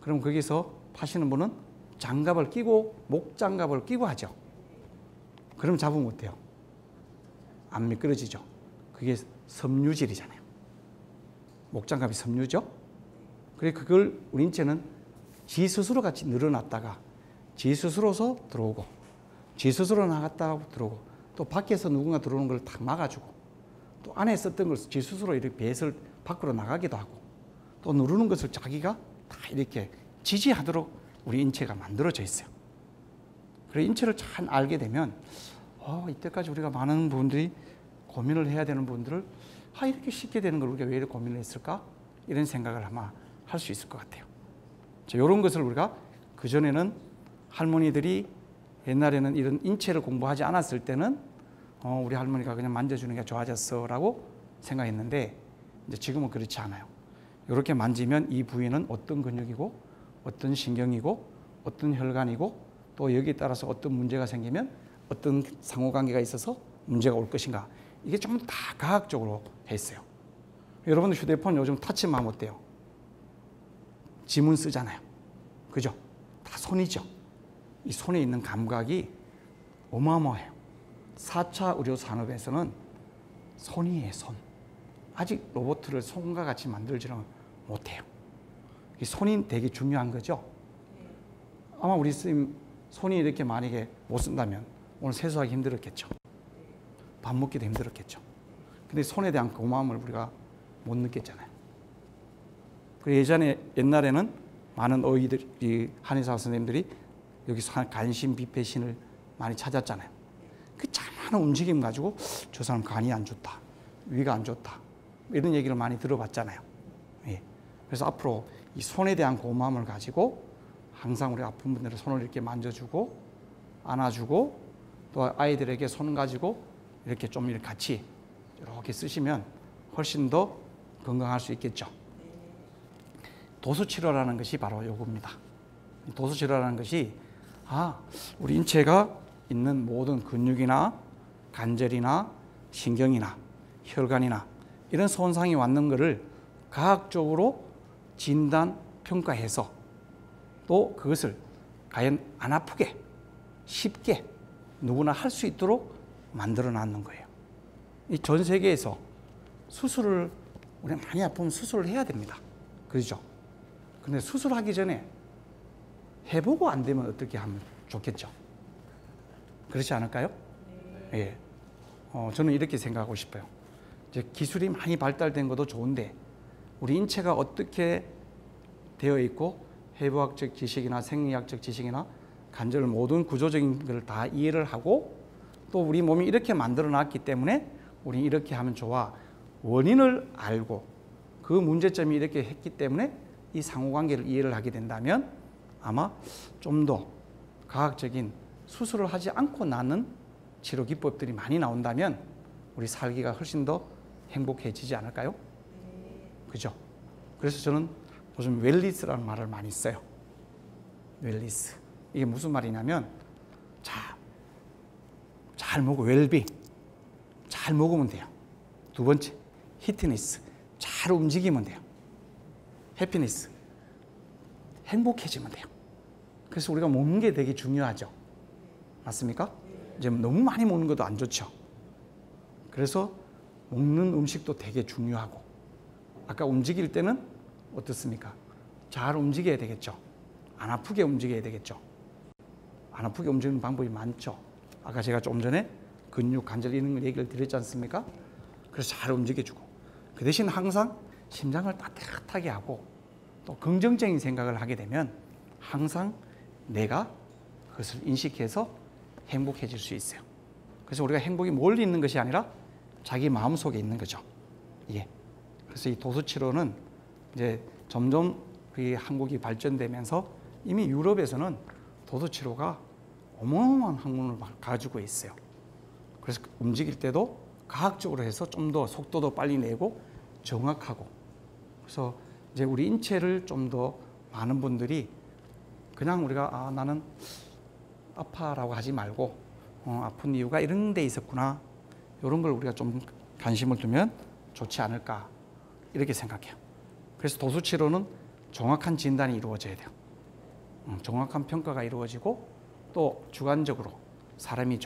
그럼 거기서 파시는 분은 장갑을 끼고, 목장갑을 끼고 하죠. 그럼 잡으면 어때요? 안 미끄러지죠. 그게 섬유질이잖아요. 목장갑이 섬유죠. 그래 그걸 우리 인체는 지 스스로 같이 늘어났다가 지 스스로서 들어오고 지 스스로 나갔다 들어오고 또 밖에서 누군가 들어오는 걸 다 막아주고 또 안에 썼던 걸 지 스스로 이렇게 배설 밖으로 나가기도 하고 또 누르는 것을 자기가 다 이렇게 지지하도록 우리 인체가 만들어져 있어요. 그래 인체를 잘 알게 되면 이때까지 우리가 많은 분들이 고민을 해야 되는 분들을 이렇게 쉽게 되는 걸 우리가 왜 이렇게 고민을 했을까? 이런 생각을 아마 할 수 있을 것 같아요. 이런 것을 우리가 그전에는 할머니들이 옛날에는 이런 인체를 공부하지 않았을 때는 우리 할머니가 그냥 만져주는 게 좋아졌어 라고 생각했는데 이제 지금은 그렇지 않아요. 이렇게 만지면 이 부위는 어떤 근육이고 어떤 신경이고 어떤 혈관이고 또 여기에 따라서 어떤 문제가 생기면 어떤 상호관계가 있어서 문제가 올 것인가 이게 좀 다 과학적으로 했어요. 여러분들 휴대폰 요즘 터치만 어때요? 지문 쓰잖아요. 그죠? 다 손이죠. 이 손에 있는 감각이 어마어마해요. 4차 의료 산업에서는 손이에요, 손. 아직 로봇을 손과 같이 만들지는 못해요. 이 손이 되게 중요한 거죠. 아마 우리 선생님 손이 이렇게 만약에 못 쓴다면 오늘 세수하기 힘들었겠죠. 밥 먹기도 힘들었겠죠. 근데 손에 대한 고마움을 우리가 못 느꼈잖아요. 그리고 옛날에는 많은 의의들이 한의사 선생님들이 여기서 간신 비패신을 많이 찾았잖아요. 그 작은 움직임 가지고 저 사람 간이 안 좋다, 위가 안 좋다 이런 얘기를 많이 들어봤잖아요. 예. 그래서 앞으로 이 손에 대한 고마움을 가지고 항상 우리 아픈 분들의 손을 이렇게 만져주고 안아주고 또 아이들에게 손 가지고 이렇게 좀 이렇게 같이 이렇게 쓰시면 훨씬 더 건강할 수 있겠죠. 도수치료라는 것이 바로 요겁니다. 도수치료라는 것이 우리 인체가 있는 모든 근육이나 관절이나 신경이나 혈관이나 이런 손상이 왔는 것을 과학적으로 진단, 평가해서 또 그것을 과연 안 아프게 쉽게 누구나 할 수 있도록 만들어 놨는 거예요. 이 전 세계에서 수술을 우리 많이 아프면 수술을 해야 됩니다. 그렇죠? 근데 수술하기 전에 해보고 안 되면 어떻게 하면 좋겠죠? 그렇지 않을까요? 예. 저는 이렇게 생각하고 싶어요. 이제 기술이 많이 발달된 것도 좋은데 우리 인체가 어떻게 되어 있고 해부학적 지식이나 생리학적 지식이나 관절 모든 구조적인 걸 다 이해를 하고 또 우리 몸이 이렇게 만들어 놨기 때문에 우리 이렇게 하면 좋아 원인을 알고 그 문제점이 이렇게 했기 때문에 이 상호관계를 이해를 하게 된다면 아마 좀 더 과학적인 수술을 하지 않고 나는 치료 기법들이 많이 나온다면 우리 살기가 훨씬 더 행복해지지 않을까요? 그죠? 그래서 저는 요즘 웰리스라는 말을 많이 써요. 웰리스. 이게 무슨 말이냐면 잘 먹고 웰빙. 잘 먹으면 돼요. 두 번째, 히트니스. 잘 움직이면 돼요. 해피니스. 행복해지면 돼요. 그래서 우리가 먹는 게 되게 중요하죠. 맞습니까? 이제 너무 많이 먹는 것도 안 좋죠. 그래서 먹는 음식도 되게 중요하고 아까 움직일 때는 어떻습니까? 잘 움직여야 되겠죠. 안 아프게 움직여야 되겠죠. 안 아프게 움직이는 방법이 많죠. 아까 제가 좀 전에 근육, 관절 이런 걸 얘기를 드렸지 않습니까? 그래서 잘 움직여주고 그 대신 항상 심장을 따뜻하게 하고 또 긍정적인 생각을 하게 되면 항상 내가 그것을 인식해서 행복해질 수 있어요. 그래서 우리가 행복이 멀리 있는 것이 아니라 자기 마음속에 있는 거죠. 예. 그래서 이 도수치료는 이제 점점 이 한국이 발전되면서 이미 유럽에서는 도수치료가 어마어마한 학문을 가지고 있어요. 그래서 움직일 때도 과학적으로 해서 좀 더 속도도 빨리 내고 정확하고 그래서 이제 우리 인체를 좀 더 많은 분들이 그냥 우리가 나는 아파라고 하지 말고 아픈 이유가 이런 데 있었구나 이런 걸 우리가 좀 관심을 두면 좋지 않을까 이렇게 생각해요. 그래서 도수치료는 정확한 진단이 이루어져야 돼요. 정확한 평가가 이루어지고 또 주관적으로 사람이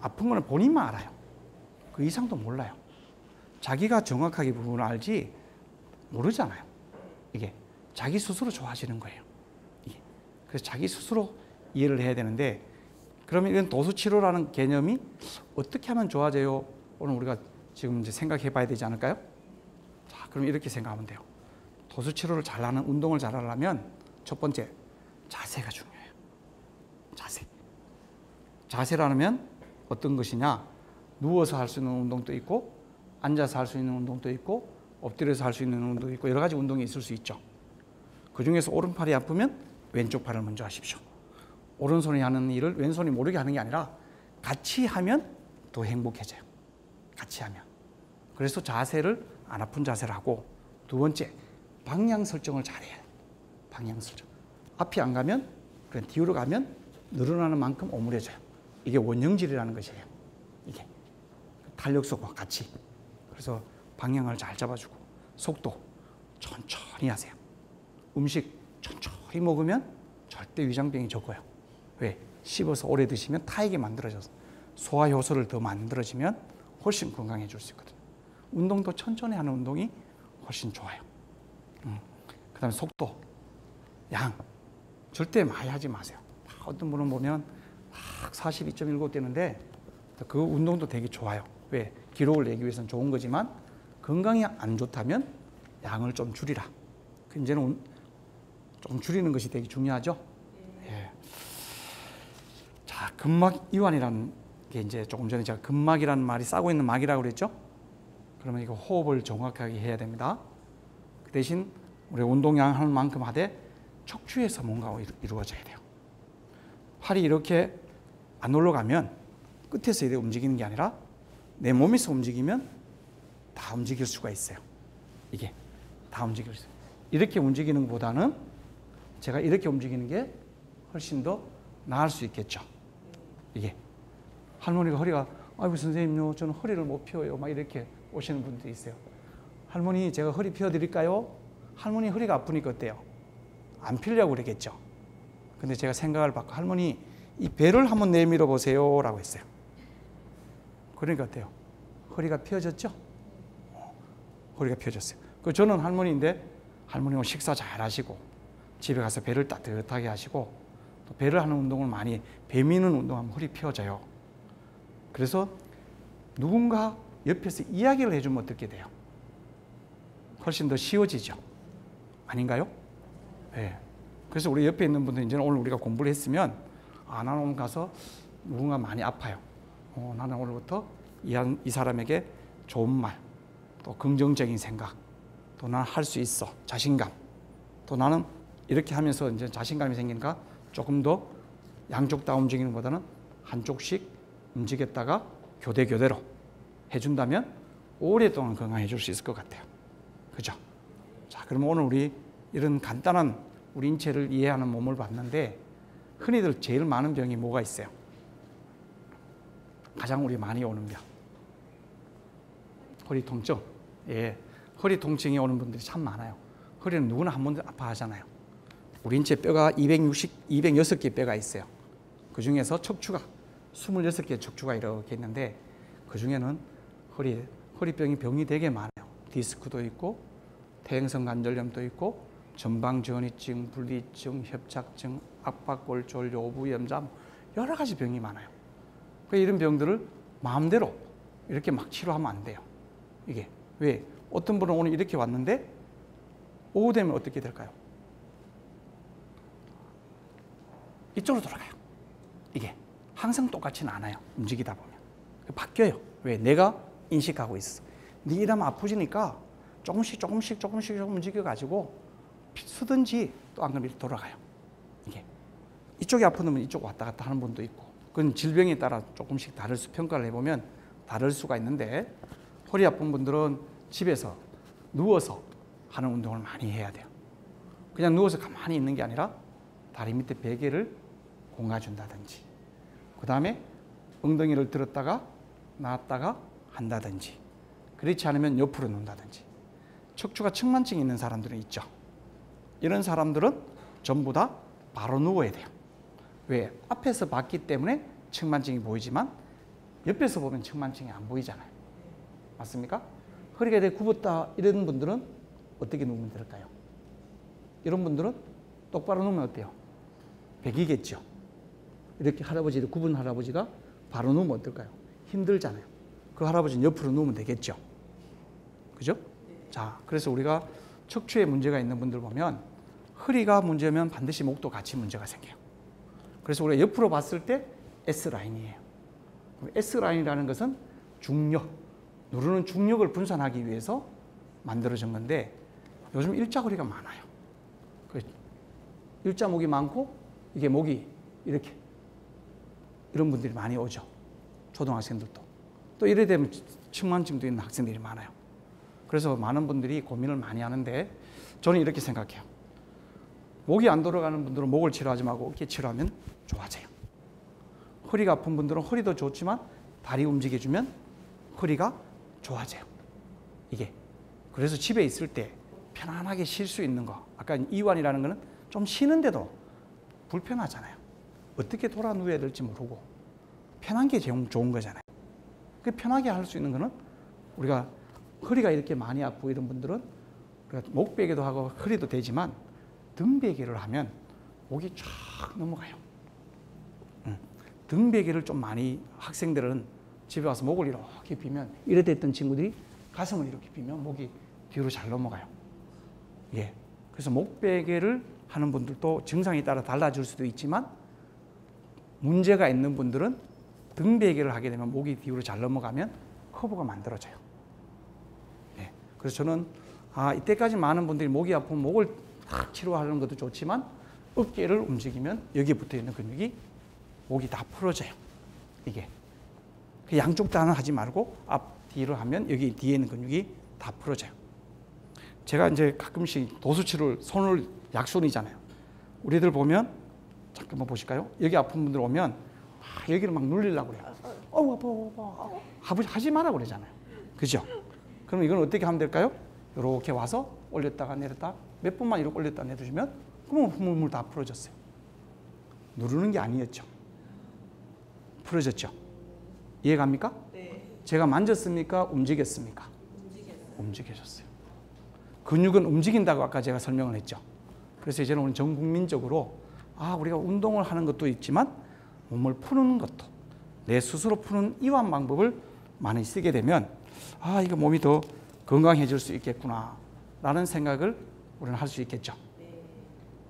아픈 거는 본인만 알아요. 그 이상도 몰라요. 자기가 정확하게 부분을 알지 모르잖아요. 이게 자기 스스로 좋아지는 거예요. 이게. 그래서 자기 스스로 이해를 해야 되는데, 그러면 이런 도수치료라는 개념이 어떻게 하면 좋아져요? 오늘 우리가 지금 이제 생각해 봐야 되지 않을까요? 자, 그럼 이렇게 생각하면 돼요. 도수치료를 잘하는, 운동을 잘하려면 첫 번째, 자세가 중요해요. 자세. 자세라면 어떤 것이냐? 누워서 할 수 있는 운동도 있고, 앉아서 할 수 있는 운동도 있고, 엎드려서 할 수 있는 운동도 있고, 여러 가지 운동이 있을 수 있죠. 그 중에서 오른팔이 아프면 왼쪽 팔을 먼저 하십시오. 오른손이 하는 일을 왼손이 모르게 하는 게 아니라 같이 하면 더 행복해져요. 같이 하면. 그래서 자세를 안 아픈 자세를 하고, 두 번째, 방향 설정을 잘해야 해요. 방향 설정. 앞이 안 가면, 그냥 뒤로 가면 늘어나는 만큼 오므려져요. 이게 원형질이라는 것이에요. 이게 탄력성과 같이. 그래서 방향을 잘 잡아주고, 속도 천천히 하세요. 음식 천천히 먹으면 절대 위장병이 적어요. 왜? 씹어서 오래 드시면 타이게 만들어져서 소화 효소를 더 만들어지면 훨씬 건강해질 수 있거든요. 운동도 천천히 하는 운동이 훨씬 좋아요. 그 다음에 속도, 양 절대 많이 하지 마세요. 어떤 분은 보면 막 42.19 뛰는데 그 운동도 되게 좋아요. 왜? 기록을 내기 위해서는 좋은 거지만 건강이 안 좋다면 양을 좀 줄이라. 이제는 좀 줄이는 것이 되게 중요하죠. 예. 자, 근막 이완이라는 게 이제 조금 전에 제가 근막이라는 말이 싸고 있는 막이라고 그랬죠. 그러면 이거 호흡을 정확하게 해야 됩니다. 그 대신 우리 운동량 하는 만큼 하되 척추에서 뭔가 이루어져야 돼요. 팔이 이렇게 안 올라가면 끝에서 이렇게 움직이는 게 아니라 내 몸에서 움직이면 다 움직일 수가 있어요. 이게 다 움직일 수 있어요. 이렇게 움직이는 것보다는 제가 이렇게 움직이는 게 훨씬 더 나을 수 있겠죠. 이게 할머니가 허리가, 아이고 선생님요, 저는 허리를 못 펴요, 막 이렇게 오시는 분들이 있어요. 할머니 제가 허리 펴 드릴까요? 할머니 허리가 아프니까 어때요? 안 펴려고 그러겠죠. 근데 제가 생각을 바꿔, 할머니 이 배를 한번 내밀어 보세요 라고 했어요. 그러니까 어때요? 허리가 펴졌죠? 허리가 펴졌어요. 그 저는 할머니인데, 할머니 오늘 식사 잘 하시고 집에 가서 배를 따뜻하게 하시고, 또 배를 하는 운동을 많이, 배 미는 운동하면 허리 펴져요. 그래서 누군가 옆에서 이야기를 해주면 어떻게 돼요? 훨씬 더 쉬워지죠. 아닌가요? 네. 그래서 우리 옆에 있는 분들, 이제는 오늘 우리가 공부를 했으면, 아, 나는 오늘 가서 누군가 많이 아파요. 나는 오늘부터 이 사람에게 좋은 말, 또 긍정적인 생각, 또 난 할 수 있어, 자신감, 또 나는 이렇게 하면서 이제 자신감이 생기니까 조금 더 양쪽 다 움직이는 것보다는 한쪽씩 움직였다가 교대로 해준다면 오랫동안 건강해질 수 있을 것 같아요. 그죠? 자, 그러면 오늘 우리 이런 간단한 우리 인체를 이해하는 몸을 봤는데, 흔히들 제일 많은 병이 뭐가 있어요? 가장 우리 많이 오는 병. 허리 통증. 예. 허리 통증이 오는 분들이 참 많아요. 허리는 누구나 한 번도 아파하잖아요. 우리 인체 뼈가 206개 뼈가 있어요. 그 중에서 척추가 26개의 척추가 이렇게 있는데, 그 중에는 허리병이 병이 되게 많아요. 디스크도 있고, 퇴행성 관절염도 있고, 전방전이증, 분리증, 협착증, 압박골절, 요부염자, 여러 가지 병이 많아요. 이런 병들을 마음대로 이렇게 막 치료하면 안 돼요. 이게 왜? 어떤 분은 오늘 이렇게 왔는데 오후 되면 어떻게 될까요? 이쪽으로 돌아가요. 이게 항상 똑같지는 않아요. 움직이다 보면 바뀌어요. 왜? 내가 인식하고 있어. 근데 이러면 아프지니까 조금씩 움직여가지고 쓰든지, 또 안 그러면 돌아가요. 이게 이쪽이 아픈 놈은 이쪽 왔다 갔다 하는 분도 있고, 그건 질병에 따라 조금씩 평가를 해보면 다를 수가 있는데, 허리 아픈 분들은 집에서 누워서 하는 운동을 많이 해야 돼요. 그냥 누워서 가만히 있는 게 아니라 다리 밑에 베개를 공아준다든지, 그 다음에 엉덩이를 들었다가 놨다가 한다든지, 그렇지 않으면 옆으로 놓는다든지. 척추가 측만증이 있는 사람들은 있죠. 이런 사람들은 전부 다 바로 누워야 돼요. 왜? 앞에서 봤기 때문에 측만증이 보이지만 옆에서 보면 측만증이 안 보이잖아요. 맞습니까? 허리가 이렇게 굽었다 이런 분들은 어떻게 누우면 될까요? 이런 분들은 똑바로 누우면 어때요? 백이겠죠. 이렇게 할아버지, 굽은 할아버지가 바로 누우면 어떨까요? 힘들잖아요. 그 할아버지는 옆으로 누우면 되겠죠. 그죠? 자, 그래서 우리가 척추에 문제가 있는 분들 보면 허리가 문제면 반드시 목도 같이 문제가 생겨요. 그래서 우리가 옆으로 봤을 때 S라인이에요. S라인이라는 것은 중력, 누르는 중력을 분산하기 위해서 만들어진 건데 요즘 일자허리가 많아요. 일자목이 많고 이게 목이 이렇게 이런 분들이 많이 오죠. 초등학생들도. 또 이래 되면 측만증도 있는 학생들이 많아요. 그래서 많은 분들이 고민을 많이 하는데 저는 이렇게 생각해요. 목이 안 돌아가는 분들은 목을 치료하지 말고 어깨 치료하면 좋아져요. 허리가 아픈 분들은 허리도 좋지만 다리 움직여주면 허리가 좋아져요. 이게. 그래서 집에 있을 때 편안하게 쉴 수 있는 거. 아까 이완이라는 거는 좀 쉬는데도 불편하잖아요. 어떻게 돌아 누워야 될지 모르고 편한 게 제일 좋은 거잖아요. 그 편하게 할 수 있는 거는 우리가 허리가 이렇게 많이 아프고 이런 분들은 우리가 목 베개도 하고 허리도 되지만 등 베개를 하면 목이 쫙 넘어가요. 등 베개를 좀 많이 학생들은 집에 와서 목을 이렇게 비면 이래 됐던 친구들이 가슴을 이렇게 비면 목이 뒤로 잘 넘어가요. 예. 그래서 목 베개를 하는 분들도 증상에 따라 달라질 수도 있지만 문제가 있는 분들은 등 베개를 하게 되면 목이 뒤로 잘 넘어가면 커브가 만들어져요. 예. 그래서 저는 이때까지 많은 분들이 목이 아프면 목을 딱 치료하는 것도 좋지만 어깨를 움직이면 여기에 붙어 있는 근육이 목이 다 풀어져요. 이게 양쪽 다는 하지 말고 앞 뒤로 하면 여기 뒤에 있는 근육이 다 풀어져요. 제가 이제 가끔씩 도수치를 손을 약손이잖아요. 우리들 보면 잠깐만 보실까요? 여기 아픈 분들 오면 여기를 막 눌리려고 그래요. 아파. 하지 마라 그러잖아요. 그죠? 그럼 이건 어떻게 하면 될까요? 이렇게 와서 올렸다가 내렸다 몇 번만 이렇게 올렸다 내려주면 그러면 흐물흐물 다 풀어졌어요. 누르는 게 아니었죠. 풀어졌죠. 이해갑니까? 네. 제가 만졌습니까? 움직였습니까? 움직여졌어요. 근육은 움직인다고 아까 제가 설명을 했죠. 그래서 이제는 오늘 전 국민적으로 우리가 운동을 하는 것도 있지만 몸을 푸는 것도 내 스스로 푸는 이완 방법을 많이 쓰게 되면 이거 몸이 더 건강해질 수 있겠구나 라는 생각을 우리는 할 수 있겠죠. 네.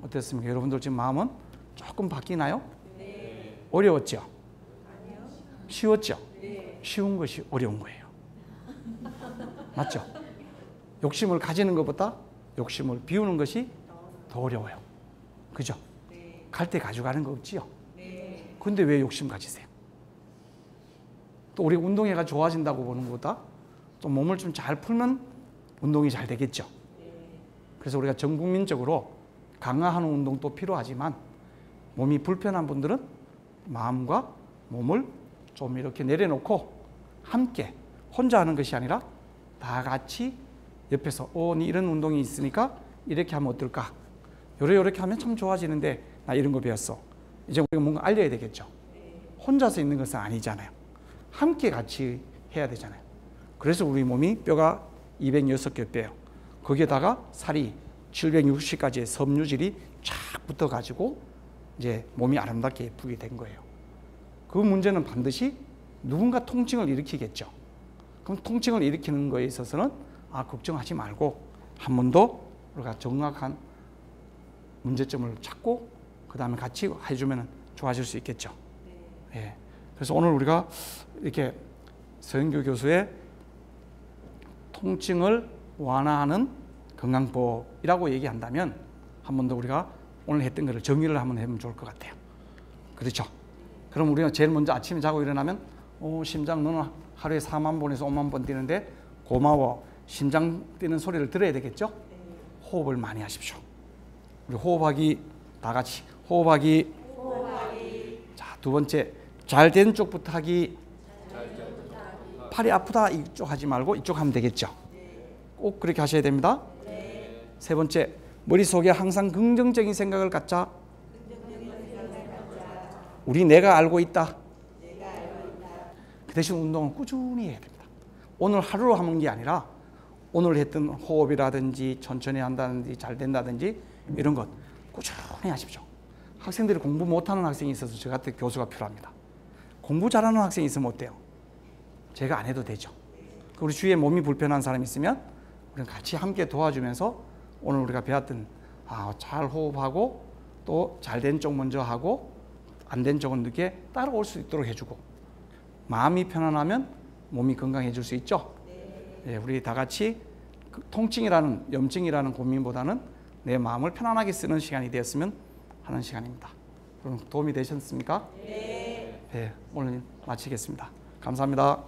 어땠습니까? 여러분들 지금 마음은 조금 바뀌나요? 네. 어려웠죠? 아니요. 쉬웠죠? 네. 쉬운 것이 어려운 거예요. 맞죠? 욕심을 가지는 것보다 욕심을 비우는 것이 더 어려워요. 그죠? 네. 갈 때 가져가는 거 없지요? 네. 근데 왜 욕심 가지세요? 또 우리 운동회가 좋아진다고 보는 것보다 또 몸을 좀 잘 풀면 운동이 잘 되겠죠. 네. 그래서 우리가 전 국민적으로 강화하는 운동도 필요하지만 몸이 불편한 분들은 마음과 몸을 좀 이렇게 내려놓고 함께 혼자 하는 것이 아니라 다 같이 옆에서 니 이런 운동이 있으니까 이렇게 하면 어떨까? 요렇게 하면 참 좋아지는데 나 이런 거 배웠어. 이제 우리가 뭔가 알려야 되겠죠. 혼자서 있는 것은 아니잖아요. 함께 같이 해야 되잖아요. 그래서 우리 몸이 뼈가 206개 뼈예요. 거기에다가 살이 760가지의 섬유질이 쫙 붙어가지고 이제 몸이 아름답게 예쁘게 된 거예요. 그 문제는 반드시 누군가 통증을 일으키겠죠. 그럼 통증을 일으키는 거에 있어서는 걱정하지 말고 한 번 더 우리가 정확한 문제점을 찾고 그 다음에 같이 해주면 좋아질 수 있겠죠. 네. 예. 그래서 오늘 우리가 이렇게 서영교 교수의 통증을 완화하는 건강법이라고 얘기한다면 한 번 더 우리가 오늘 했던 것을 정리를 한번 해보면 좋을 것 같아요. 그렇죠? 그럼 우리가 제일 먼저 아침에 자고 일어나면 심장 너는 하루에 4만 번에서 5만 번 뛰는데 고마워. 심장 뛰는 소리를 들어야 되겠죠? 호흡을 많이 하십시오. 우리 호흡하기 다 같이 호흡하기. 자, 두 번째 잘 된 쪽부터 하기. 팔이 아프다 이쪽 하지 말고 이쪽 하면 되겠죠? 꼭 그렇게 하셔야 됩니다. 세 번째 머릿속에 항상 긍정적인 생각을 갖자. 우리 내가 알고 있다. 그 대신 운동은 꾸준히 해야 됩니다. 오늘 하루로 하는 게 아니라 오늘 했던 호흡이라든지 천천히 한다든지 잘 된다든지 이런 것 꾸준히 하십시오. 학생들이 공부 못하는 학생이 있어서 저 같은 교수가 필요합니다. 공부 잘하는 학생이 있으면 어때요? 제가 안 해도 되죠. 우리 주위에 몸이 불편한 사람이 있으면 우리는 같이 함께 도와주면서 오늘 우리가 배웠던 잘 호흡하고 또 잘 된 쪽 먼저 하고 안 된 쪽은 늦게 따라올 수 있도록 해주고 마음이 편안하면 몸이 건강해질 수 있죠. 네, 우리 다 같이 통증이라는 염증이라는 고민보다는 내 마음을 편안하게 쓰는 시간이 되었으면 하는 시간입니다. 그럼 도움이 되셨습니까? 네. 오늘 마치겠습니다. 감사합니다.